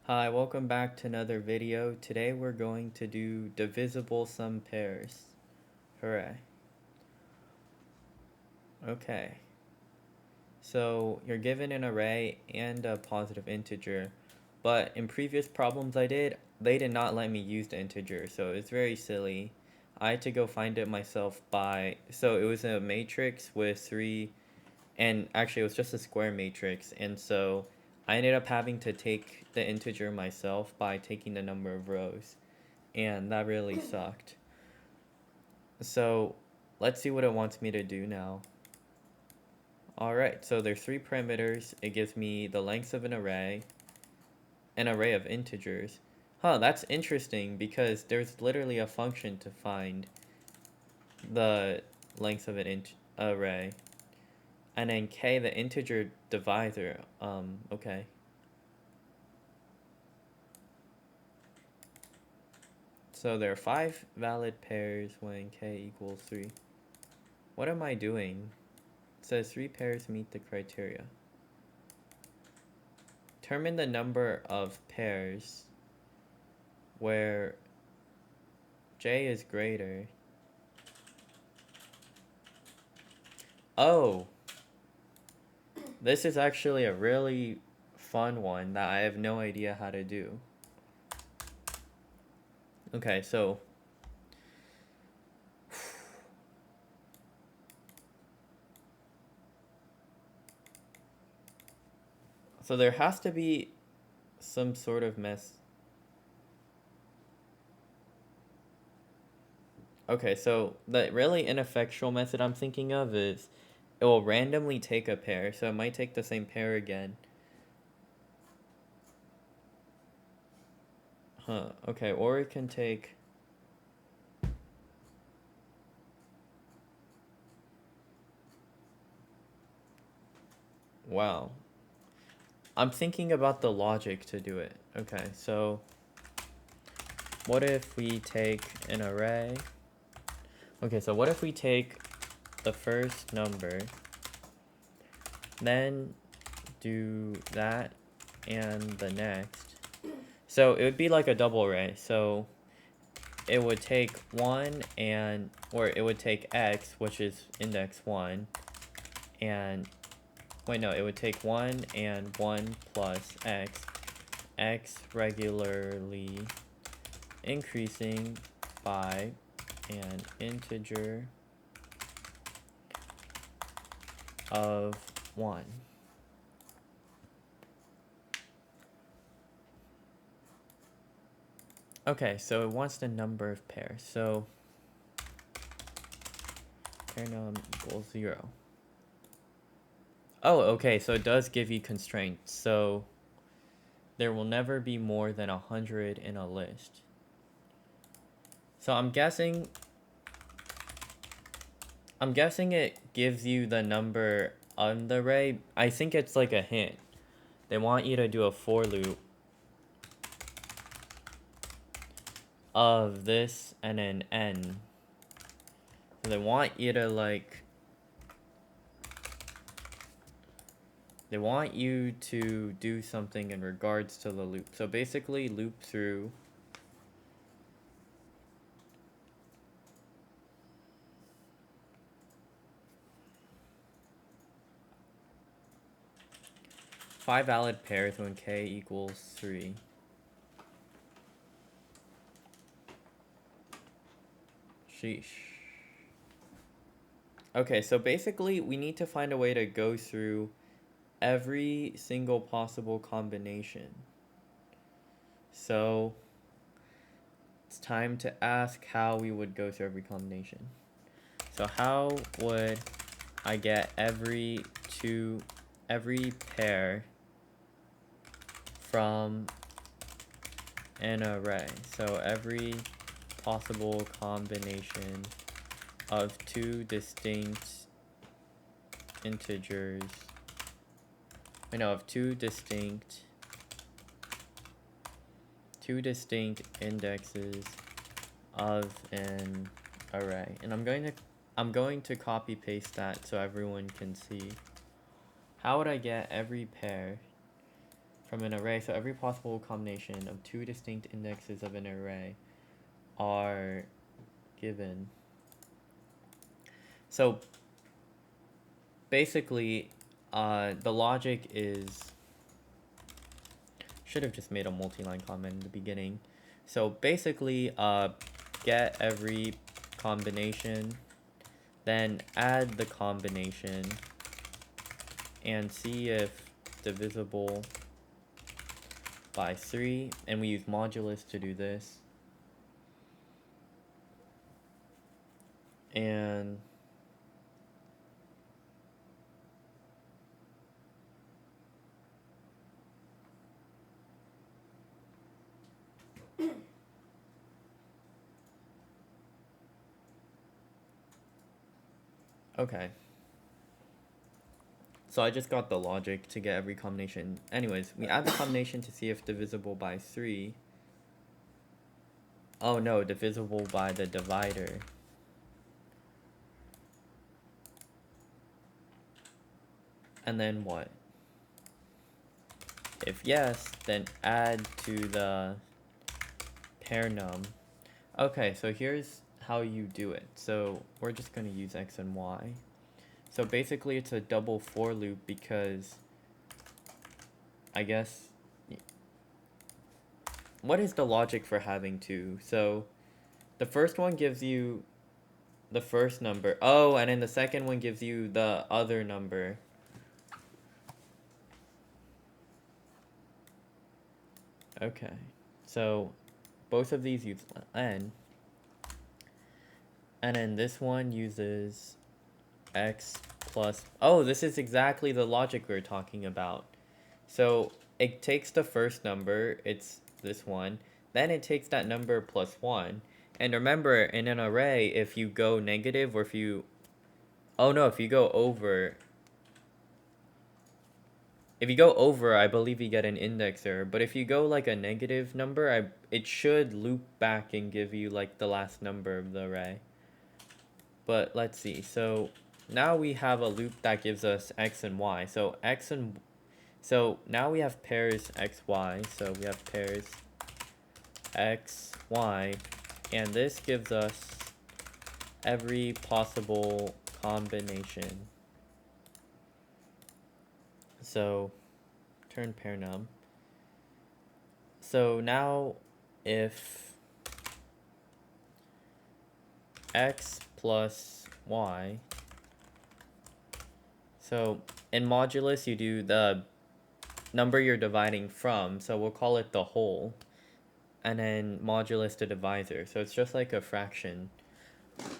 Hi, welcome back to another video. Today we're going to do divisible sum pairs. Hooray. Okay. So you're given an array and a positive integer, but in previous problems they did not let me use the integer, so it's very silly. I had to go find it myself so it was a matrix with and actually it was just a square matrix, and so I ended up having to take the integer myself by taking the number of rows, and that really sucked. So let's see what it wants me to do now. Alright, so there's three parameters. It gives me the length of an array of integers. Huh, that's interesting because there's literally a function to find the length of an array. And then k, the integer divisor. Okay. So there are 5 valid pairs when k equals 3. What am I doing? It says 3 pairs meet the criteria. Determine the number of pairs where j is greater. Oh! This is actually a really fun one that I have no idea how to do. Okay, so there has to be some sort of mess. Okay, so the really ineffectual method I'm thinking of is it will randomly take a pair, so it might take the same pair again. Huh, okay, or it can take... Wow. I'm thinking about the logic to do it. Okay, so what if we take an array? Okay, so what if we take the first number, then do that and the next. So it would be like a double array. So it would take 1 or it would take x, which is index 1, and wait, no, it would take 1 and 1 plus x regularly increasing by an integer of 1. Okay, so it wants the number of pairs. So pair num equals 0. Oh, okay, so it does give you constraints. So there will never be more than 100 in a list. So I'm guessing it gives you the number on the array. I think it's like a hint. They want you to do a for loop of this and an n. So they want you to do something in regards to the loop. So basically loop through five valid pairs when k equals 3. Sheesh. Okay, so basically we need to find a way to go through every single possible combination. So it's time to ask how we would go through every combination. So how would I get every pair from an array? So every possible combination of two distinct integers. Of two distinct indexes of an array. And I'm going to copy paste that so everyone can see. How would I get every pair from an array. So every possible combination of two distinct indexes of an array are given. So basically, the logic is, should have just made a multi-line comment in the beginning. So basically, get every combination, then add the combination, and see if divisible by 3, and we use modulus to do this. And okay. So I just got the logic to get every combination. Anyways, we add the combination to see if divisible by 3. Oh no, divisible by the divider. And then what? If yes, then add to the pair num. Okay, so here's how you do it. So we're just going to use x and y. So basically it's a double for loop because I guess, what is the logic for having two? So the first one gives you the first number. Oh, and then the second one gives you the other number. Okay, so both of these use n. And then this one uses x plus, oh, this is exactly the logic we were talking about. So it takes the first number, it's this one, then it takes that number plus 1. And remember, in an array, if you go negative or if you, oh no, if you go over, I believe you get an index error. But if you go like a negative number, it should loop back and give you like the last number of the array. But let's see. So now we have a loop that gives us x and y. So now we have pairs x, y. So we have pairs x, y. And this gives us every possible combination. So turn pair num. So now if x plus y, so in modulus you do the number you're dividing from, so we'll call it the whole, and then modulus the divisor. So it's just like a fraction,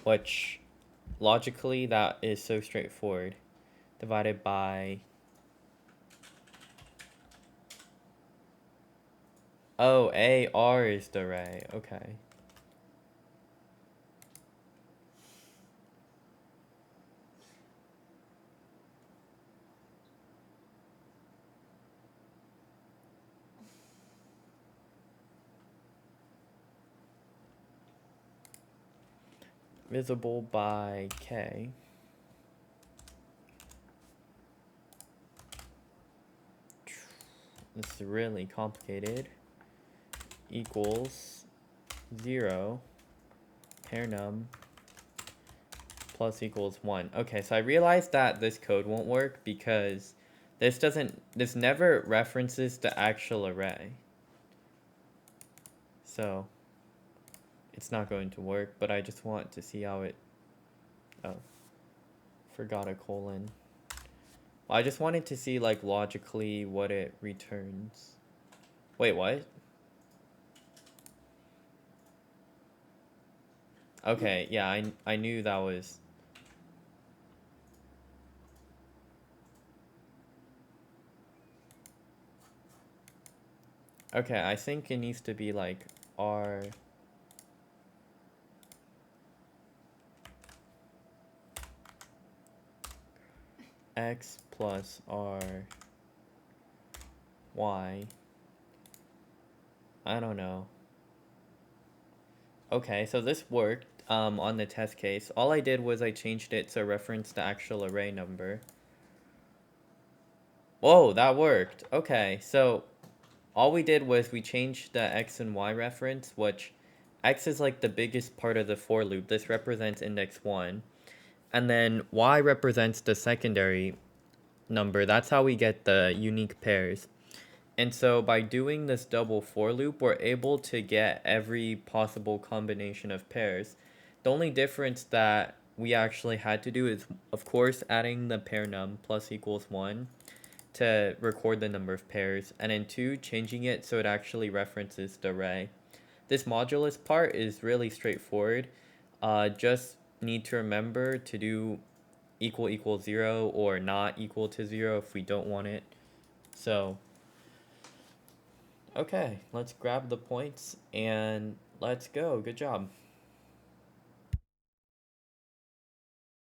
which logically that is so straightforward. Divided by, oh, AR is the array, okay. Divisible by k. This is really complicated. Equals 0 pair num plus equals 1. Okay, so I realized that this code won't work because this never references the actual array. So it's not going to work, but I just want to see how it, oh, forgot a colon. I just wanted to see like logically what it returns. Wait, what? Okay, yeah, I knew that was. Okay, I think it needs to be like R x plus R y. I don't know. Okay, so this worked on the test case. All I did was I changed it to reference the actual array number. Whoa, that worked. Okay, so all we did was we changed the x and y reference, which x is like the biggest part of the for loop. This represents index 1. And then y represents the secondary number. That's how we get the unique pairs. And so by doing this double for loop, we're able to get every possible combination of pairs. The only difference that we actually had to do is, of course, adding the pair num plus equals 1 to record the number of pairs, and then 2, changing it so it actually references the array. This modulus part is really straightforward. Just need to remember to do equal 0 or not equal to 0 if we don't want it. So, okay, let's grab the points and let's go. Good job.